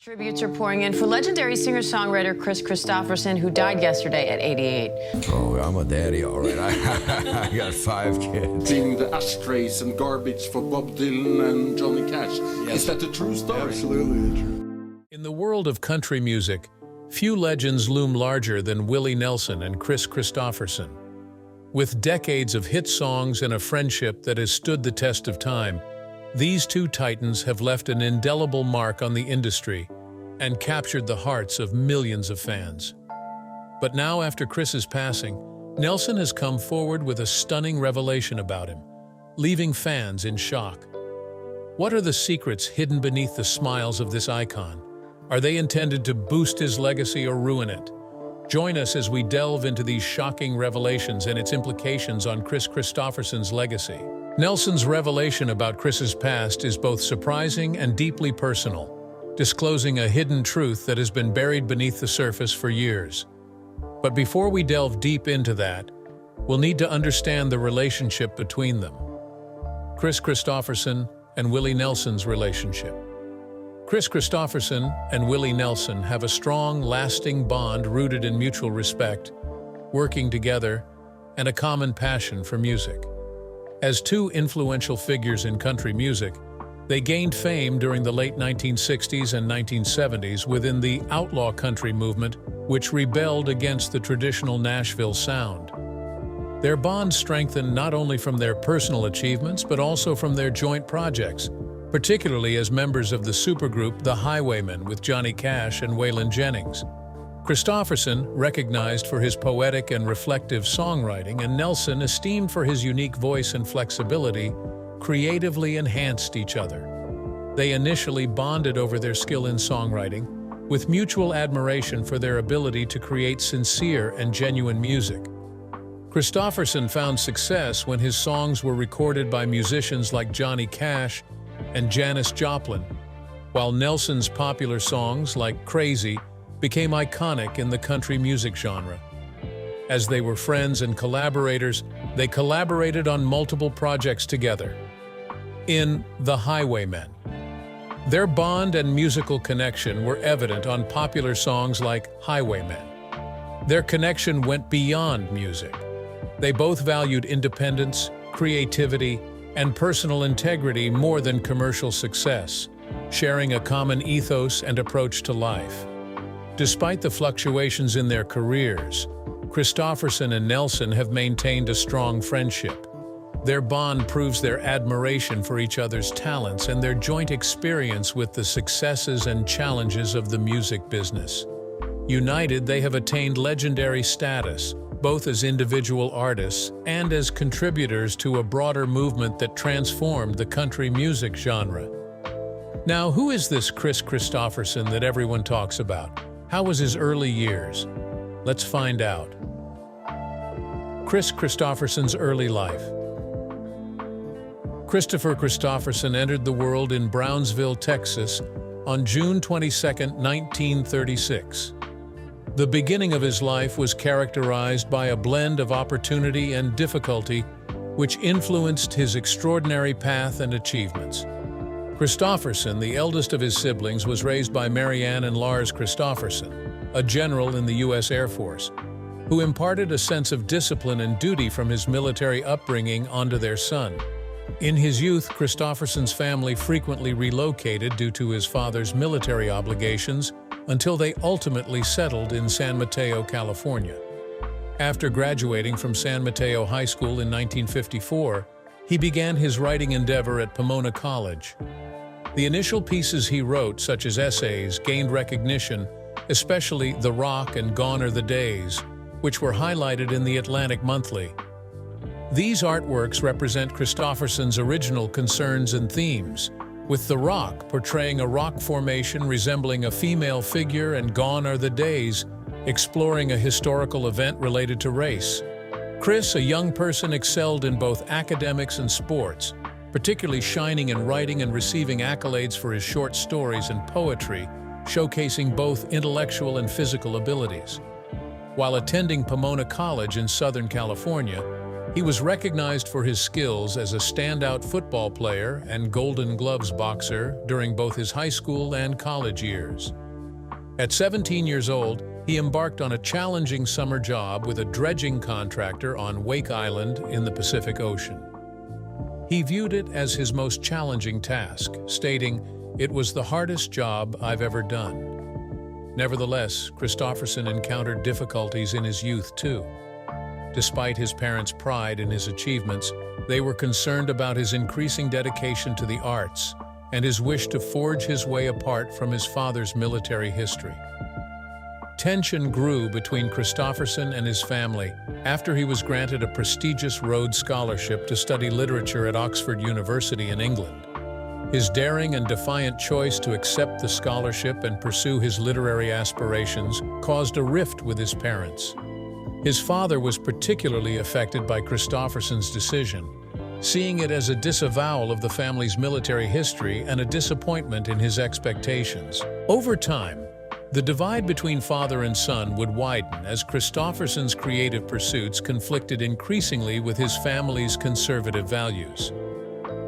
Tributes are pouring in for legendary singer-songwriter Kris Kristofferson, who died yesterday at 88. Oh, I'm a daddy, all right. I got 5 kids. Being the ashtrays and garbage for Bob Dylan and Johnny Cash. Yes. Is that a true story? Absolutely true. In the world of country music, few legends loom larger than Willie Nelson and Kris Kristofferson. With decades of hit songs and a friendship that has stood the test of time, these two titans have left an indelible mark on the industry and captured the hearts of millions of fans. But now, after Kris's passing, Nelson has come forward with a stunning revelation about him, leaving fans in shock. What are the secrets hidden beneath the smiles of this icon? Are they intended to boost his legacy or ruin it? Join us as we delve into these shocking revelations and its implications on Kris Kristofferson's legacy. Nelson's revelation about Kris's past is both surprising and deeply personal, disclosing a hidden truth that has been buried beneath the surface for years. But before we delve deep into that, we'll need to understand the relationship between them. Kris Kristofferson and Willie Nelson's relationship. Kris Kristofferson and Willie Nelson have a strong, lasting bond rooted in mutual respect, working together, and a common passion for music. As two influential figures in country music, they gained fame during the late 1960s and 1970s within the outlaw country movement, which rebelled against the traditional Nashville sound. Their bond strengthened not only from their personal achievements but also from their joint projects, particularly as members of the supergroup The Highwaymen with Johnny Cash and Waylon Jennings. Kristofferson, recognized for his poetic and reflective songwriting, and Nelson, esteemed for his unique voice and flexibility, creatively enhanced each other. They initially bonded over their skill in songwriting, with mutual admiration for their ability to create sincere and genuine music. Kristofferson found success when his songs were recorded by musicians like Johnny Cash and Janis Joplin, while Nelson's popular songs like Crazy became iconic in the country music genre. As they were friends and collaborators, they collaborated on multiple projects together. In The Highwaymen, their bond and musical connection were evident on popular songs like Highwaymen. Their connection went beyond music. They both valued independence, creativity, and personal integrity more than commercial success, sharing a common ethos and approach to life. Despite the fluctuations in their careers, Kristofferson and Nelson have maintained a strong friendship. Their bond proves their admiration for each other's talents and their joint experience with the successes and challenges of the music business. United, they have attained legendary status, both as individual artists and as contributors to a broader movement that transformed the country music genre. Now, who is this Kris Kristofferson that everyone talks about? How was his early years? Let's find out. Kris Kristofferson's early life. Christopher Kristofferson entered the world in Brownsville, Texas, on June 22, 1936. The beginning of his life was characterized by a blend of opportunity and difficulty, which influenced his extraordinary path and achievements. Kristofferson, the eldest of his siblings, was raised by Mary Ann and Lars Kristofferson, a general in the U.S. Air Force, who imparted a sense of discipline and duty from his military upbringing onto their son. In his youth, Kristofferson's family frequently relocated due to his father's military obligations until they ultimately settled in San Mateo, California. After graduating from San Mateo High School in 1954, he began his writing endeavor at Pomona College. The initial pieces he wrote, such as essays, gained recognition, especially The Rock and Gone Are the Days, which were highlighted in the Atlantic Monthly. These artworks represent Kristofferson's original concerns and themes, with The Rock portraying a rock formation resembling a female figure and Gone Are the Days exploring a historical event related to race. Kris, a young person, excelled in both academics and sports, particularly shining in writing and receiving accolades for his short stories and poetry, showcasing both intellectual and physical abilities. While attending Pomona College in Southern California, He was recognized for his skills as a standout football player and Golden Gloves boxer during both his high school and college years. At 17 years old, he embarked on a challenging summer job with a dredging contractor on Wake Island in the Pacific Ocean. He viewed it as his most challenging task, stating, "It was the hardest job I've ever done." Nevertheless, Kristofferson encountered difficulties in his youth too. Despite his parents' pride in his achievements, they were concerned about his increasing dedication to the arts and his wish to forge his way apart from his father's military history. Tension grew between Kristofferson and his family after he was granted a prestigious Rhodes Scholarship to study literature at Oxford University in England. His daring and defiant choice to accept the scholarship and pursue his literary aspirations caused a rift with his parents. His father was particularly affected by Kristofferson's decision, seeing it as a disavowal of the family's military history and a disappointment in his expectations. Over time, the divide between father and son would widen as Kristofferson's creative pursuits conflicted increasingly with his family's conservative values.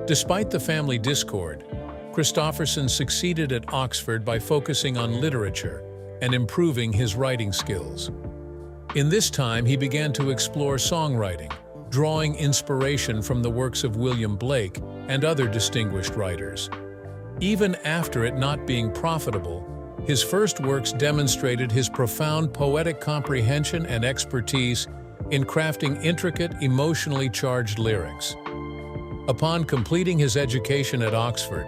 Despite the family discord, Kristofferson succeeded at Oxford by focusing on literature and improving his writing skills. In this time, he began to explore songwriting, drawing inspiration from the works of William Blake and other distinguished writers. Even after it not being profitable, his first works demonstrated his profound poetic comprehension and expertise in crafting intricate, emotionally charged lyrics. Upon completing his education at Oxford,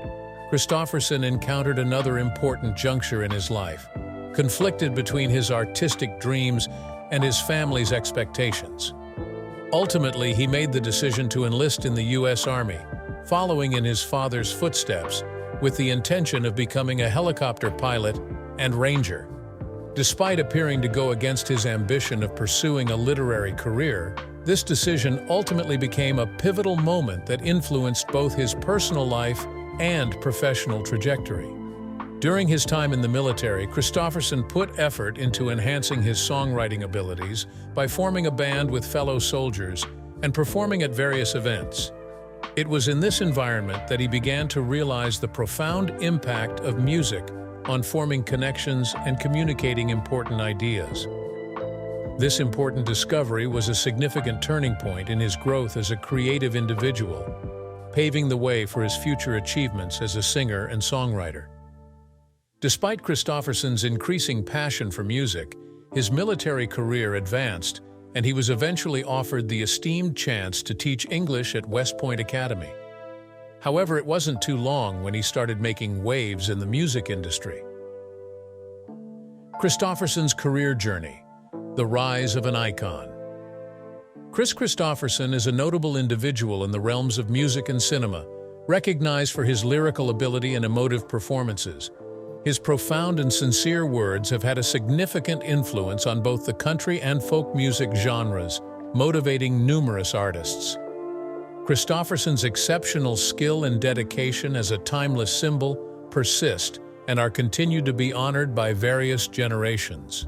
Kristofferson encountered another important juncture in his life, conflicted between his artistic dreams and his family's expectations. Ultimately, he made the decision to enlist in the U.S. Army, following in his father's footsteps, with the intention of becoming a helicopter pilot and ranger. Despite appearing to go against his ambition of pursuing a literary career, this decision ultimately became a pivotal moment that influenced both his personal life and professional trajectory. During his time in the military, Kristofferson put effort into enhancing his songwriting abilities by forming a band with fellow soldiers and performing at various events. It was in this environment that he began to realize the profound impact of music on forming connections and communicating important ideas. This important discovery was a significant turning point in his growth as a creative individual, paving the way for his future achievements as a singer and songwriter. Despite Kristofferson's increasing passion for music, his military career advanced, and he was eventually offered the esteemed chance to teach English at West Point Academy. However, it wasn't too long when he started making waves in the music industry. Kristofferson's career journey: the rise of an icon. Kris Kristofferson is a notable individual in the realms of music and cinema, recognized for his lyrical ability and emotive performances. His profound and sincere words have had a significant influence on both the country and folk music genres, motivating numerous artists. Kristofferson's exceptional skill and dedication as a timeless symbol persist and are continued to be honored by various generations.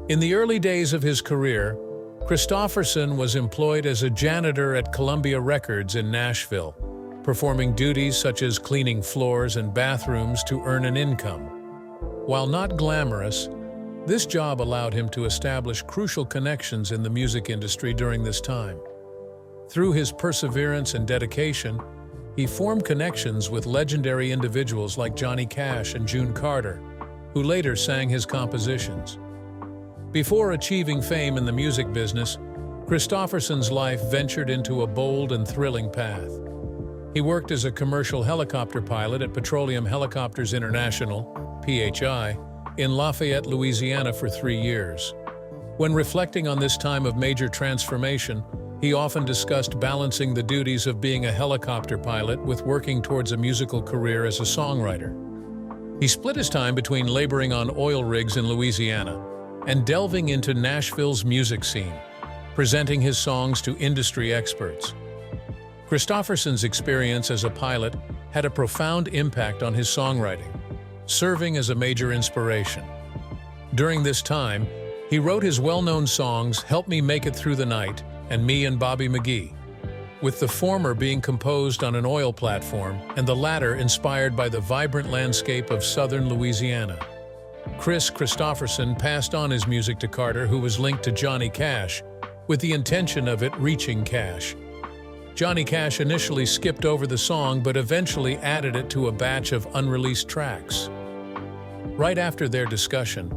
In the early days of his career, Kristofferson was employed as a janitor at Columbia Records in Nashville, performing duties such as cleaning floors and bathrooms to earn an income. While not glamorous, this job allowed him to establish crucial connections in the music industry during this time. Through his perseverance and dedication, he formed connections with legendary individuals like Johnny Cash and June Carter, who later sang his compositions. Before achieving fame in the music business, Kristofferson's life ventured into a bold and thrilling path. He worked as a commercial helicopter pilot at Petroleum Helicopters International, PHI, in Lafayette, Louisiana for 3 years. When reflecting on this time of major transformation, he often discussed balancing the duties of being a helicopter pilot with working towards a musical career as a songwriter. He split his time between laboring on oil rigs in Louisiana and delving into Nashville's music scene, presenting his songs to industry experts. Kristofferson's experience as a pilot had a profound impact on his songwriting, serving as a major inspiration. During this time, he wrote his well-known songs "Help Me Make It Through the Night" and Me and Bobby McGee, with the former being composed on an oil platform and the latter inspired by the vibrant landscape of southern Louisiana. Kris Kristofferson passed on his music to Carter, who was linked to Johnny Cash, with the intention of it reaching Cash. Johnny Cash initially skipped over the song but eventually added it to a batch of unreleased tracks. Right after their discussion,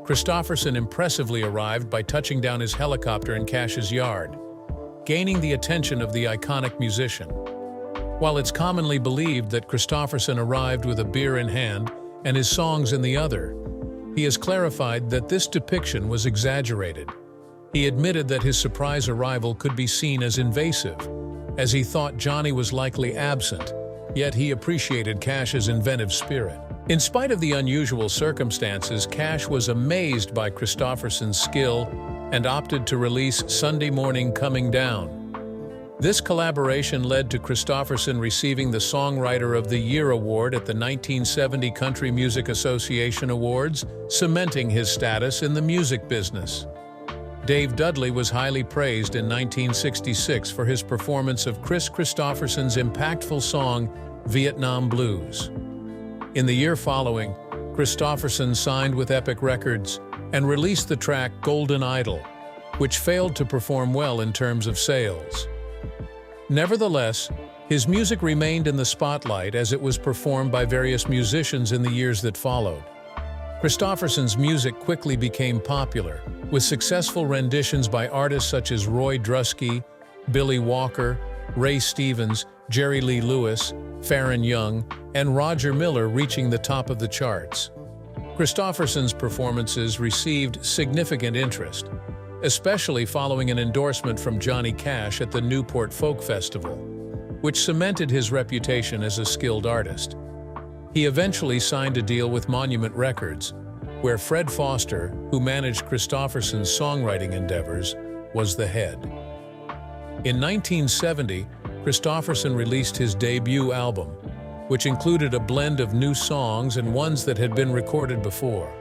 Kristofferson impressively arrived by touching down his helicopter in Cash's yard, gaining the attention of the iconic musician. While it's commonly believed that Kristofferson arrived with a beer in hand and his songs in the other, he has clarified that this depiction was exaggerated. He admitted that his surprise arrival could be seen as invasive, as he thought Johnny was likely absent, yet he appreciated Cash's inventive spirit. In spite of the unusual circumstances, Cash was amazed by Kristofferson's skill and opted to release Sunday Morning Coming Down. This collaboration led to Kristofferson receiving the Songwriter of the Year award at the 1970 Country Music Association Awards, cementing his status in the music business. Dave Dudley was highly praised in 1966 for his performance of Kris Kristofferson's impactful song, Vietnam Blues. In the year following, Kristofferson signed with Epic Records and released the track Golden Idol, which failed to perform well in terms of sales. Nevertheless, his music remained in the spotlight as it was performed by various musicians in the years that followed. Kristofferson's music quickly became popular, with successful renditions by artists such as Roy Drusky, Billy Walker, Ray Stevens, Jerry Lee Lewis, Farron Young, and Roger Miller reaching the top of the charts. Kristofferson's performances received significant interest, especially following an endorsement from Johnny Cash at the Newport Folk Festival, which cemented his reputation as a skilled artist. He eventually signed a deal with Monument Records, where Fred Foster, who managed Kristofferson's songwriting endeavors, was the head. In 1970, Kristofferson released his debut album, which included a blend of new songs and ones that had been recorded before.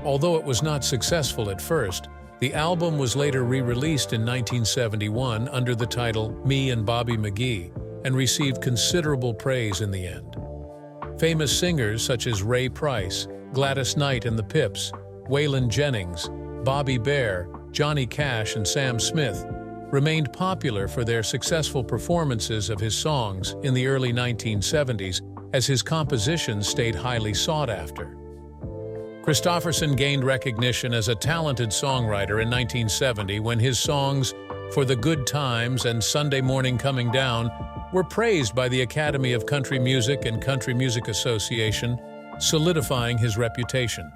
Although it was not successful at first, the album was later re-released in 1971 under the title Me and Bobby McGee and received considerable praise in the end. Famous singers such as Ray Price, Gladys Knight and the Pips, Waylon Jennings, Bobby Bare, Johnny Cash and Sam Smith remained popular for their successful performances of his songs in the early 1970s as his compositions stayed highly sought after. Kristofferson gained recognition as a talented songwriter in 1970 when his songs For the Good Times and Sunday Morning Coming Down were praised by the Academy of Country Music and Country Music Association, solidifying his reputation.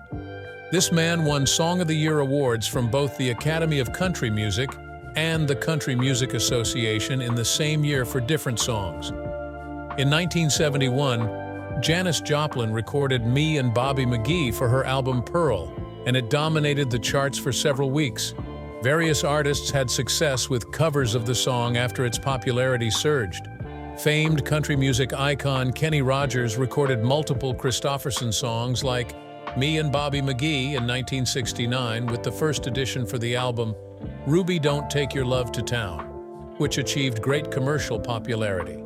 This man won Song of the Year awards from both the Academy of Country Music and the Country Music Association in the same year for different songs. In 1971, Janis Joplin recorded Me and Bobby McGee for her album Pearl, and it dominated the charts for several weeks. Various artists had success with covers of the song after its popularity surged. Famed country music icon Kenny Rogers recorded multiple Kristofferson songs like Me and Bobby McGee in 1969 with the first edition for the album Ruby Don't Take Your Love to Town, which achieved great commercial popularity.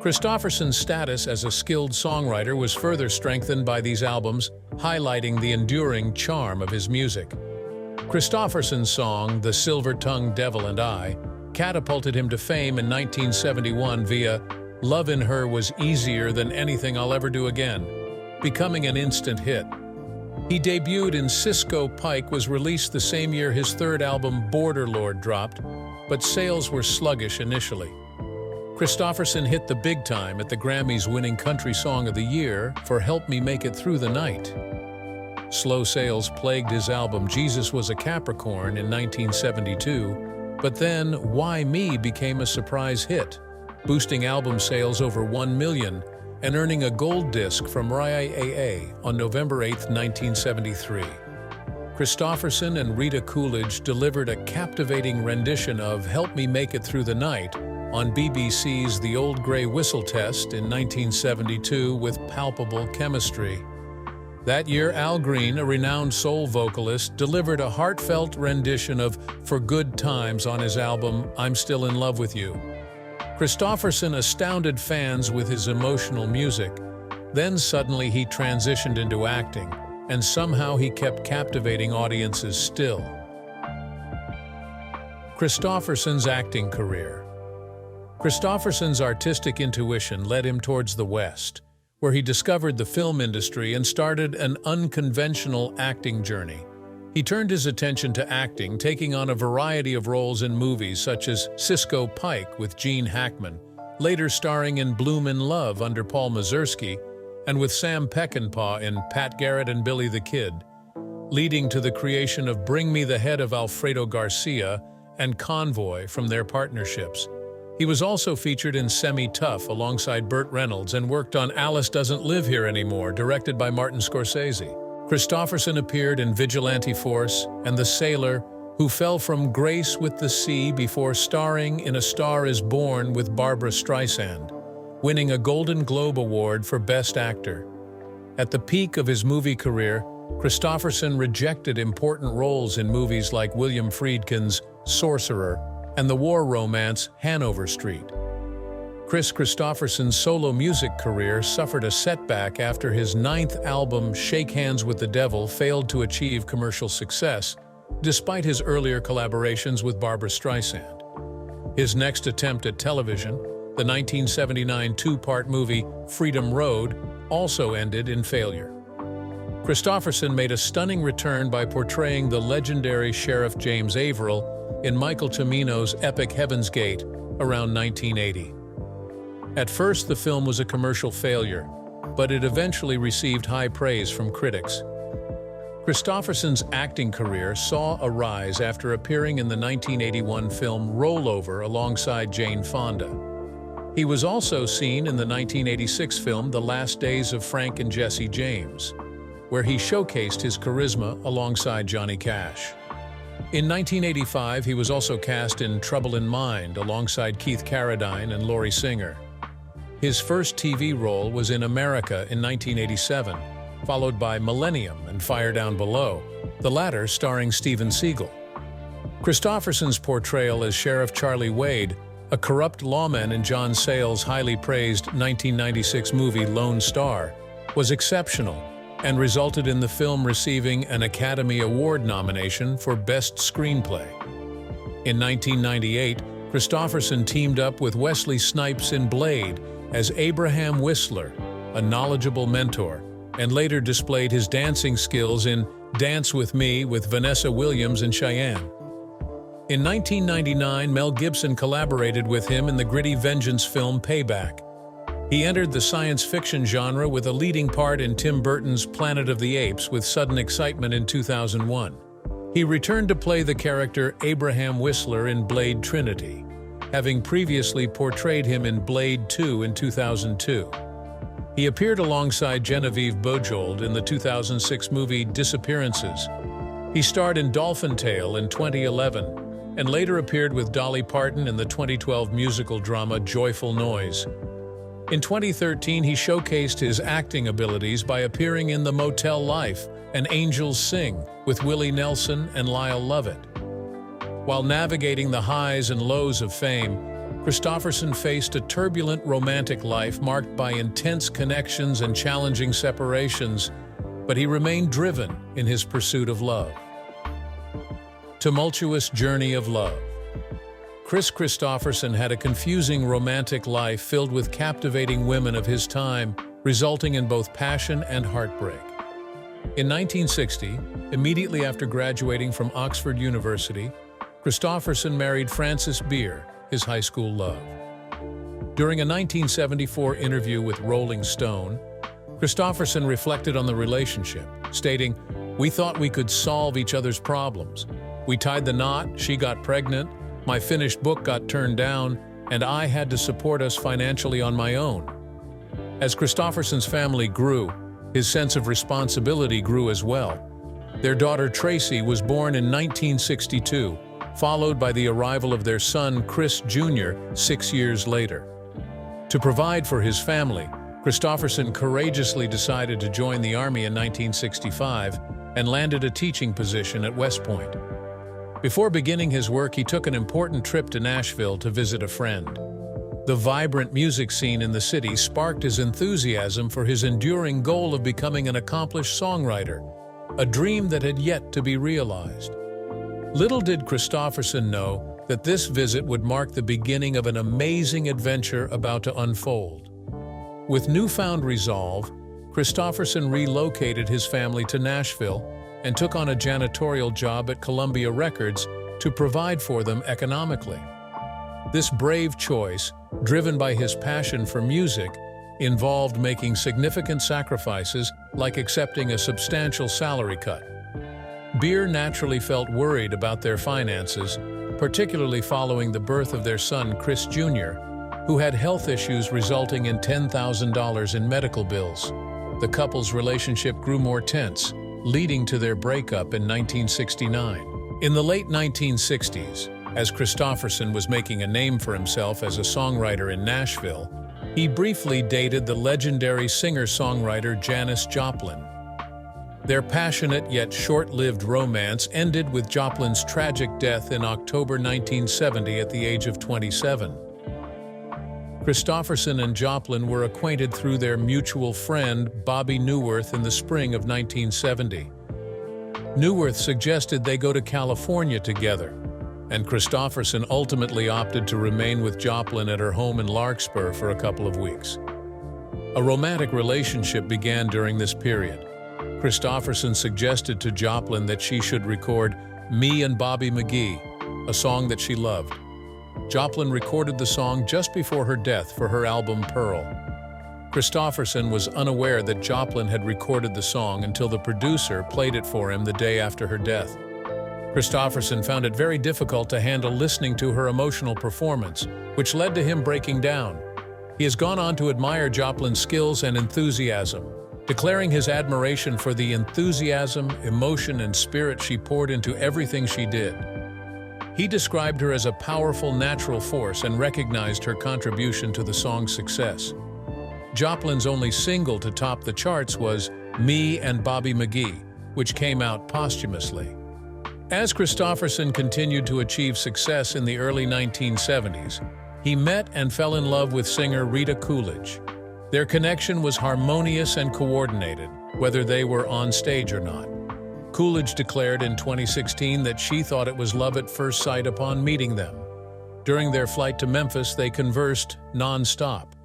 Kristofferson's status as a skilled songwriter was further strengthened by these albums, highlighting the enduring charm of his music. Kristofferson's song, The Silver-Tongued Devil and I, catapulted him to fame in 1971 via Love in Her Was Easier Than Anything I'll Ever Do Again, becoming an instant hit. He debuted in Cisco Pike was released the same year his third album Border Lord dropped, but sales were sluggish initially. Kristofferson hit the big time at the Grammys winning Country Song of the Year for Help Me Make It Through the Night. Slow sales plagued his album Jesus Was a Capricorn in 1972, but then Why Me became a surprise hit, boosting album sales over 1 million and earning a gold disc from RIAA on November 8, 1973. Kristofferson and Rita Coolidge delivered a captivating rendition of Help Me Make It Through the Night on BBC's The Old Grey Whistle Test in 1972 with palpable chemistry. That year, Al Green, a renowned soul vocalist, delivered a heartfelt rendition of For Good Times on his album I'm Still in Love with You. Kristofferson astounded fans with his emotional music. Then suddenly he transitioned into acting, and somehow he kept captivating audiences still. Kristofferson's acting career. Kristofferson's artistic intuition led him towards the West, where he discovered the film industry and started an unconventional acting journey. He turned his attention to acting, taking on a variety of roles in movies such as Cisco Pike with Gene Hackman, later starring in Bloom in Love under Paul Mazursky, and with Sam Peckinpah in Pat Garrett and Billy the Kid, leading to the creation of Bring Me the Head of Alfredo Garcia and Convoy from their partnerships. He was also featured in Semi-Tough alongside Burt Reynolds and worked on Alice Doesn't Live Here Anymore, directed by Martin Scorsese. Kristofferson appeared in Vigilante Force and The Sailor, Who Fell from Grace with the Sea before starring in A Star is Born with Barbra Streisand, winning a Golden Globe Award for Best Actor. At the peak of his movie career, Kristofferson rejected important roles in movies like William Friedkin's Sorcerer and the war romance Hanover Street. Kris Kristofferson's solo music career suffered a setback after his 9th album, Shake Hands with the Devil, failed to achieve commercial success, despite his earlier collaborations with Barbra Streisand. His next attempt at television, the 1979 two-part movie Freedom Road, also ended in failure. Kristofferson made a stunning return by portraying the legendary Sheriff James Averill in Michael Cimino's epic Heaven's Gate around 1980. At first, the film was a commercial failure, but it eventually received high praise from critics. Kristofferson's acting career saw a rise after appearing in the 1981 film Rollover alongside Jane Fonda. He was also seen in the 1986 film The Last Days of Frank and Jesse James, where he showcased his charisma alongside Johnny Cash. In 1985, he was also cast in Trouble in Mind alongside Keith Carradine and Laurie Singer. His first TV role was in America in 1987, followed by Millennium and Fire Down Below, the latter starring Steven Seagal. Kristofferson's portrayal as Sheriff Charlie Wade, a corrupt lawman in John Sayles' highly praised 1996 movie Lone Star, was exceptional and resulted in the film receiving an Academy Award nomination for Best Screenplay. In 1998, Kristofferson teamed up with Wesley Snipes in Blade as Abraham Whistler, a knowledgeable mentor, and later displayed his dancing skills in Dance with Me with Vanessa Williams and Cheyenne. In 1999, Mel Gibson collaborated with him in the gritty vengeance film Payback. He entered the science fiction genre with a leading part in Tim Burton's Planet of the Apes with sudden excitement in 2001. He returned to play the character Abraham Whistler in Blade Trinity, having previously portrayed him in Blade 2 in 2002. He appeared alongside Genevieve Bujold in the 2006 movie Disappearances. He starred in Dolphin Tale in 2011 and later appeared with Dolly Parton in the 2012 musical drama Joyful Noise. In 2013, he showcased his acting abilities by appearing in The Motel Life and Angels Sing with Willie Nelson and Lyle Lovett. While navigating the highs and lows of fame, Kristofferson faced a turbulent romantic life marked by intense connections and challenging separations, but he remained driven in his pursuit of love. Tumultuous journey of love. Kris Kristofferson had a confusing romantic life filled with captivating women of his time, resulting in both passion and heartbreak. In 1960, immediately after graduating from Oxford University, Kristofferson married Frances Beer, his high school love. During a 1974 interview with Rolling Stone, Kristofferson reflected on the relationship, stating, "We thought we could solve each other's problems. We tied the knot, she got pregnant, my finished book got turned down, and I had to support us financially on my own." As Kristofferson's family grew, his sense of responsibility grew as well. Their daughter Tracy was born in 1962, followed by the arrival of their son Chris Jr. 6 years later. To provide for his family, Kristofferson courageously decided to join the Army in 1965 and landed a teaching position at West Point. Before beginning his work, he took an important trip to Nashville to visit a friend. The vibrant music scene in the city sparked his enthusiasm for his enduring goal of becoming an accomplished songwriter, a dream that had yet to be realized. Little did Kristofferson know that this visit would mark the beginning of an amazing adventure about to unfold. With newfound resolve, Kristofferson relocated his family to Nashville and took on a janitorial job at Columbia Records to provide for them economically. This brave choice, driven by his passion for music, involved making significant sacrifices like accepting a substantial salary cut. Beer naturally felt worried about their finances, particularly following the birth of their son, Kris Jr., who had health issues resulting in $10,000 in medical bills. The couple's relationship grew more tense, leading to their breakup in 1969. In the late 1960s, as Kristofferson was making a name for himself as a songwriter in Nashville, he briefly dated the legendary singer-songwriter Janis Joplin. Their passionate yet short-lived romance ended with Joplin's tragic death in October 1970 at the age of 27. Kristofferson and Joplin were acquainted through their mutual friend, Bobby Neuwirth, in the spring of 1970. Neuwirth suggested they go to California together, and Kristofferson ultimately opted to remain with Joplin at her home in Larkspur for a couple of weeks. A romantic relationship began during this period. Kristofferson suggested to Joplin that she should record "Me and Bobby McGee," a song that she loved. Joplin recorded the song just before her death for her album Pearl. Kristofferson was unaware that Joplin had recorded the song until the producer played it for him the day after her death. Kristofferson found it very difficult to handle listening to her emotional performance, which led to him breaking down. He has gone on to admire Joplin's skills and enthusiasm, declaring his admiration for the enthusiasm, emotion, and spirit she poured into everything she did. He described her as a powerful natural force and recognized her contribution to the song's success. Joplin's only single to top the charts was "Me and Bobby McGee," which came out posthumously. As Kristofferson continued to achieve success in the early 1970s, he met and fell in love with singer Rita Coolidge. Their connection was harmonious and coordinated, whether they were on stage or not. Coolidge declared in 2016 that she thought it was love at first sight upon meeting them. During their flight to Memphis, they conversed non-stop.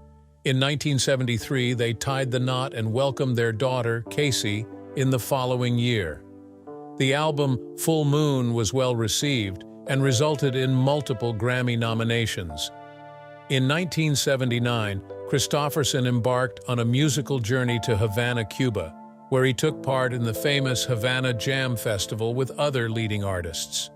In 1973, they tied the knot and welcomed their daughter, Casey, in the following year. The album Full Moon was well received and resulted in multiple Grammy nominations. In 1979, Kristofferson embarked on a musical journey to Havana, Cuba, where he took part in the famous Havana Jam Festival with other leading artists.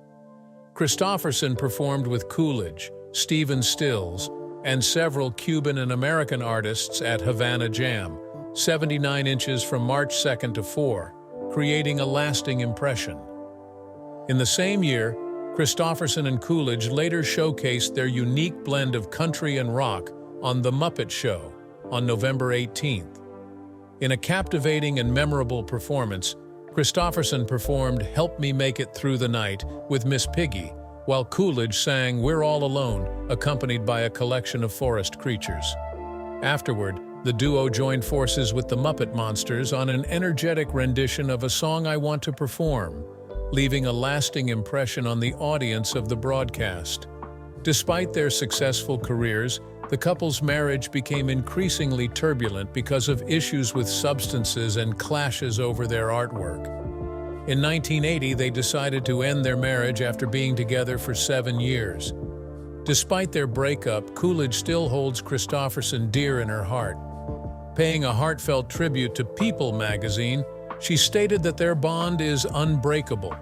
Kristofferson performed with Coolidge, Stephen Stills, and several Cuban and American artists at Havana Jam, 79 inches from March 2nd to 4, creating a lasting impression. In the same year, Kristofferson and Coolidge later showcased their unique blend of country and rock on The Muppet Show on November 18th. In a captivating and memorable performance, Kristofferson performed "Help Me Make It Through the Night" with Miss Piggy, while Coolidge sang "We're All Alone," accompanied by a collection of forest creatures. Afterward, the duo joined forces with the Muppet Monsters on an energetic rendition of a song I Want to Perform, leaving a lasting impression on the audience of the broadcast. Despite their successful careers, the couple's marriage became increasingly turbulent because of issues with substances and clashes over their artwork. In 1980, they decided to end their marriage after being together for 7 years. Despite their breakup, Coolidge still holds Kristofferson dear in her heart. Paying a heartfelt tribute to People magazine, she stated that their bond is unbreakable,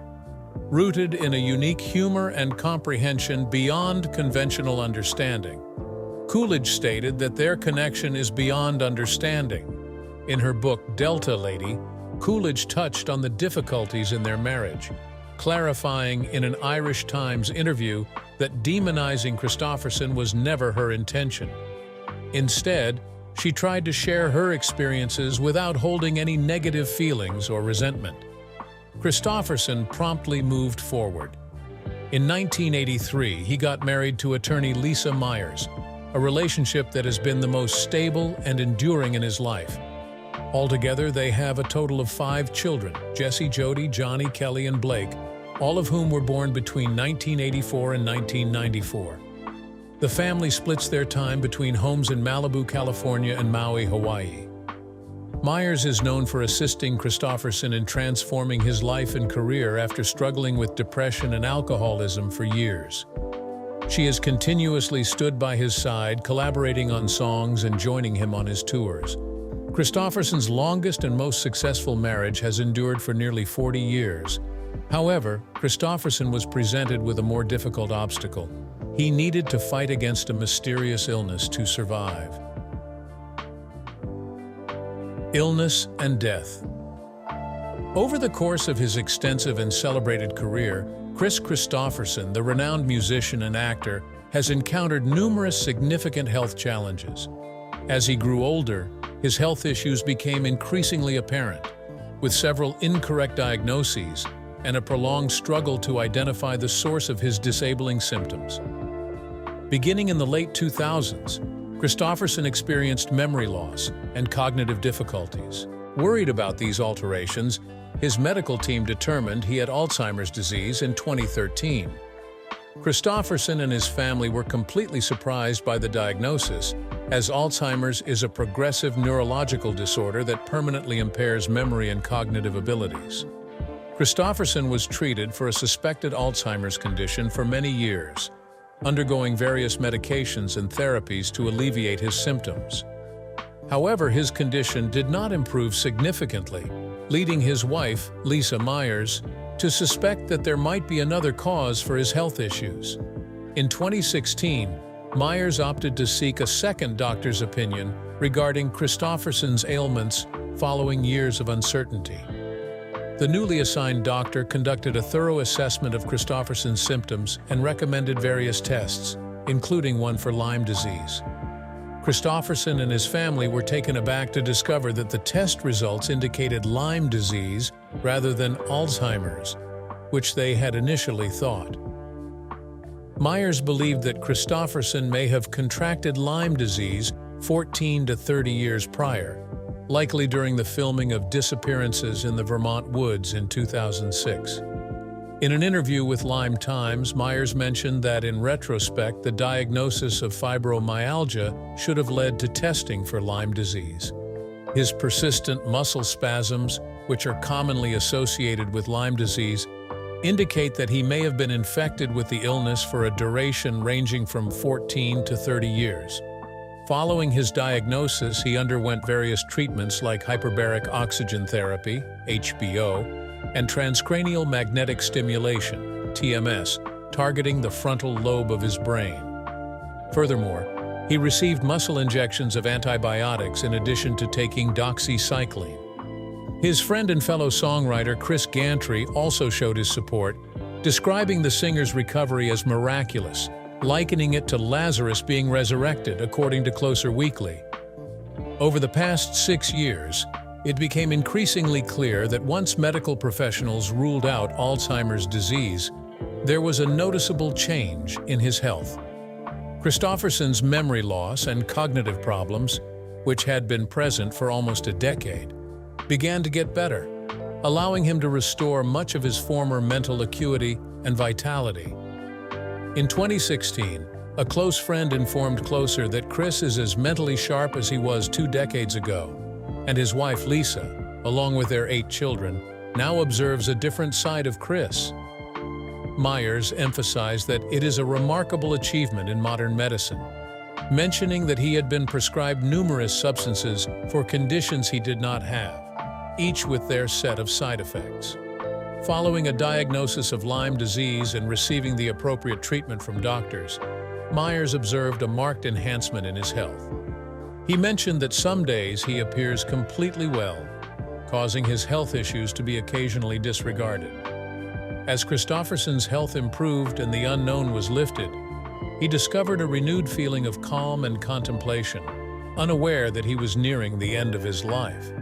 rooted in a unique humor and comprehension beyond conventional understanding. Coolidge stated that their connection is beyond understanding. In her book Delta Lady, Coolidge touched on the difficulties in their marriage, clarifying in an Irish Times interview that demonizing Kristofferson was never her intention. Instead, she tried to share her experiences without holding any negative feelings or resentment. Kristofferson promptly moved forward. In 1983, he got married to attorney Lisa Myers, a relationship that has been the most stable and enduring in his life. Altogether, they have a total of 5 children: Jesse, Jody, Johnny, Kelly, and Blake, all of whom were born between 1984 and 1994. The family splits their time between homes in Malibu, California, and Maui, Hawaii. Myers is known for assisting Kristofferson in transforming his life and career after struggling with depression and alcoholism for years. She has continuously stood by his side, collaborating on songs and joining him on his tours. Kristofferson's longest and most successful marriage has endured for nearly 40 years. However, Kristofferson was presented with a more difficult obstacle. He needed to fight against a mysterious illness to survive. Illness and death. Over the course of his extensive and celebrated career, Kris Kristofferson, the renowned musician and actor, has encountered numerous significant health challenges. As he grew older, his health issues became increasingly apparent, with several incorrect diagnoses and a prolonged struggle to identify the source of his disabling symptoms. Beginning in the late 2000s, Kristofferson experienced memory loss and cognitive difficulties. Worried about these alterations, his medical team determined he had Alzheimer's disease in 2013. Kristofferson and his family were completely surprised by the diagnosis, as Alzheimer's is a progressive neurological disorder that permanently impairs memory and cognitive abilities. Kristofferson was treated for a suspected Alzheimer's condition for many years, undergoing various medications and therapies to alleviate his symptoms. However, his condition did not improve significantly, leading his wife, Lisa Myers, to suspect that there might be another cause for his health issues. In 2016, Myers opted to seek a second doctor's opinion regarding Kristofferson's ailments following years of uncertainty. The newly assigned doctor conducted a thorough assessment of Kristofferson's symptoms and recommended various tests, including one for Lyme disease. Kristofferson and his family were taken aback to discover that the test results indicated Lyme disease rather than Alzheimer's, which they had initially thought. Myers believed that Kristofferson may have contracted Lyme disease 14 to 30 years prior, likely during the filming of Disappearances in the Vermont Woods in 2006. In an interview with Lyme Times, Myers mentioned that in retrospect, the diagnosis of fibromyalgia should have led to testing for Lyme disease. His persistent muscle spasms, which are commonly associated with Lyme disease, indicate that he may have been infected with the illness for a duration ranging from 14 to 30 years. Following his diagnosis, he underwent various treatments like hyperbaric oxygen therapy, HBO, and transcranial magnetic stimulation, TMS, targeting the frontal lobe of his brain. Furthermore, he received muscle injections of antibiotics in addition to taking doxycycline. His friend and fellow songwriter Chris Gantry also showed his support, describing the singer's recovery as miraculous, likening it to Lazarus being resurrected, according to Closer Weekly. Over the past 6 years, it became increasingly clear that once medical professionals ruled out Alzheimer's disease, there was a noticeable change in his health. Kristofferson's memory loss and cognitive problems, which had been present for almost a decade, began to get better, allowing him to restore much of his former mental acuity and vitality. In 2016, a close friend informed Closer that Kris is as mentally sharp as he was 2 decades ago, and his wife Lisa, along with their 8 children, now observes a different side of Kris. Myers emphasized that it is a remarkable achievement in modern medicine, mentioning that he had been prescribed numerous substances for conditions he did not have, each with their set of side effects. Following a diagnosis of Lyme disease and receiving the appropriate treatment from doctors, Myers observed a marked enhancement in his health. He mentioned that some days he appears completely well, causing his health issues to be occasionally disregarded. As Kristofferson's health improved and the unknown was lifted, he discovered a renewed feeling of calm and contemplation, unaware that he was nearing the end of his life.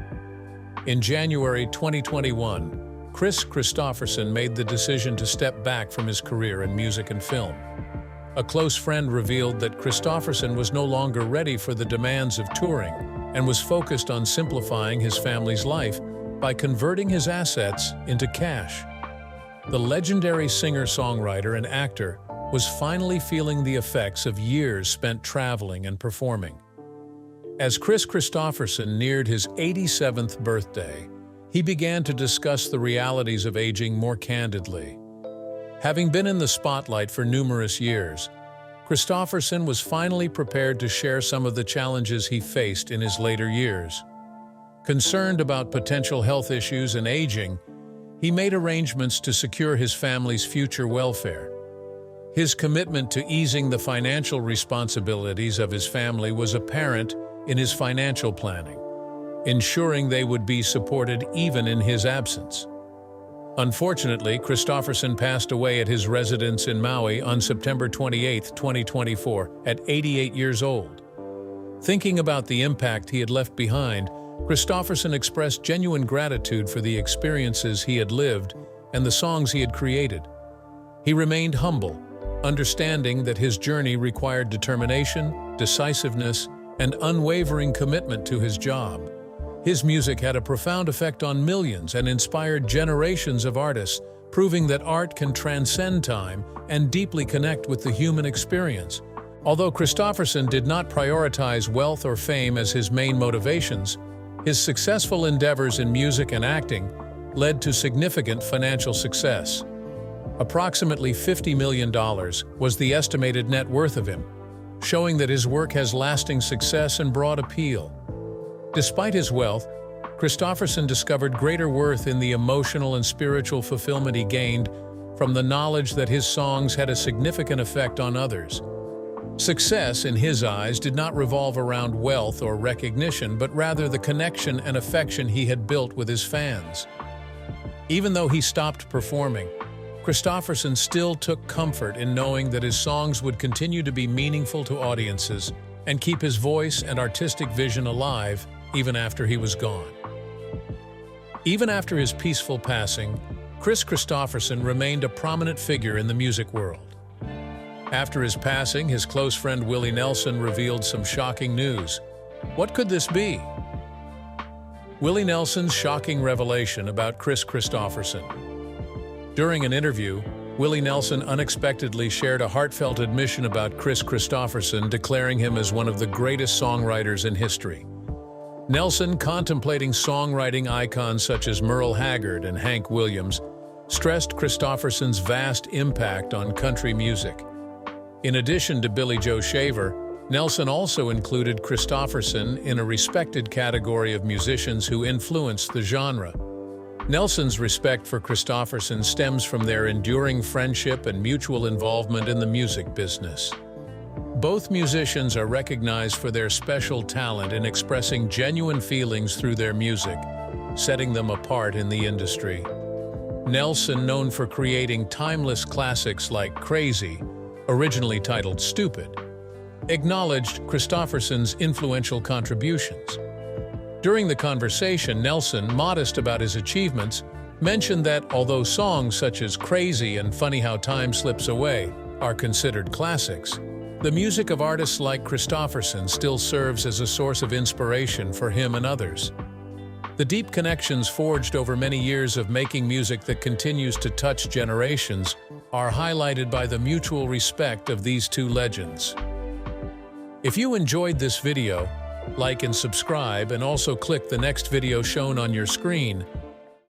In January 2021, Kris Kristofferson made the decision to step back from his career in music and film. A close friend revealed that Kristofferson was no longer ready for the demands of touring and was focused on simplifying his family's life by converting his assets into cash. The legendary singer-songwriter and actor was finally feeling the effects of years spent traveling and performing. As Kris Kristofferson neared his 87th birthday, he began to discuss the realities of aging more candidly. Having been in the spotlight for numerous years, Kristofferson was finally prepared to share some of the challenges he faced in his later years. Concerned about potential health issues and aging, he made arrangements to secure his family's future welfare. His commitment to easing the financial responsibilities of his family was apparent in his financial planning, ensuring they would be supported even in his absence. Unfortunately, Kristofferson passed away at his residence in Maui on September 28, 2024, at 88 years old. Thinking about the impact he had left behind, Kristofferson expressed genuine gratitude for the experiences he had lived and the songs he had created. He remained humble, understanding that his journey required determination, decisiveness, and unwavering commitment to his job. His music had a profound effect on millions and inspired generations of artists, proving that art can transcend time and deeply connect with the human experience. Although Kristofferson did not prioritize wealth or fame as his main motivations, his successful endeavors in music and acting led to significant financial success. Approximately $50 million was the estimated net worth of him, showing that his work has lasting success and broad appeal. Despite his wealth, Kristofferson discovered greater worth in the emotional and spiritual fulfillment he gained from the knowledge that his songs had a significant effect on others. Success, in his eyes, did not revolve around wealth or recognition, but rather the connection and affection he had built with his fans. Even though he stopped performing, Kristofferson still took comfort in knowing that his songs would continue to be meaningful to audiences and keep his voice and artistic vision alive even after he was gone. Even after his peaceful passing, Kris Kristofferson remained a prominent figure in the music world. After his passing, his close friend Willie Nelson revealed some shocking news. What could this be? Willie Nelson's shocking revelation about Kris Kristofferson. During an interview, Willie Nelson unexpectedly shared a heartfelt admission about Kris Kristofferson, declaring him as one of the greatest songwriters in history. Nelson, contemplating songwriting icons such as Merle Haggard and Hank Williams, stressed Kristofferson's vast impact on country music. In addition to Billy Joe Shaver, Nelson also included Kristofferson in a respected category of musicians who influenced the genre. Nelson's respect for Kristofferson stems from their enduring friendship and mutual involvement in the music business. Both musicians are recognized for their special talent in expressing genuine feelings through their music, setting them apart in the industry. Nelson, known for creating timeless classics like Crazy, originally titled Stupid, acknowledged Kristofferson's influential contributions. During the conversation, Nelson, modest about his achievements, mentioned that although songs such as Crazy and Funny How Time Slips Away are considered classics, the music of artists like Kristofferson still serves as a source of inspiration for him and others. The deep connections forged over many years of making music that continues to touch generations are highlighted by the mutual respect of these two legends. If you enjoyed this video, like and subscribe, and also click the next video shown on your screen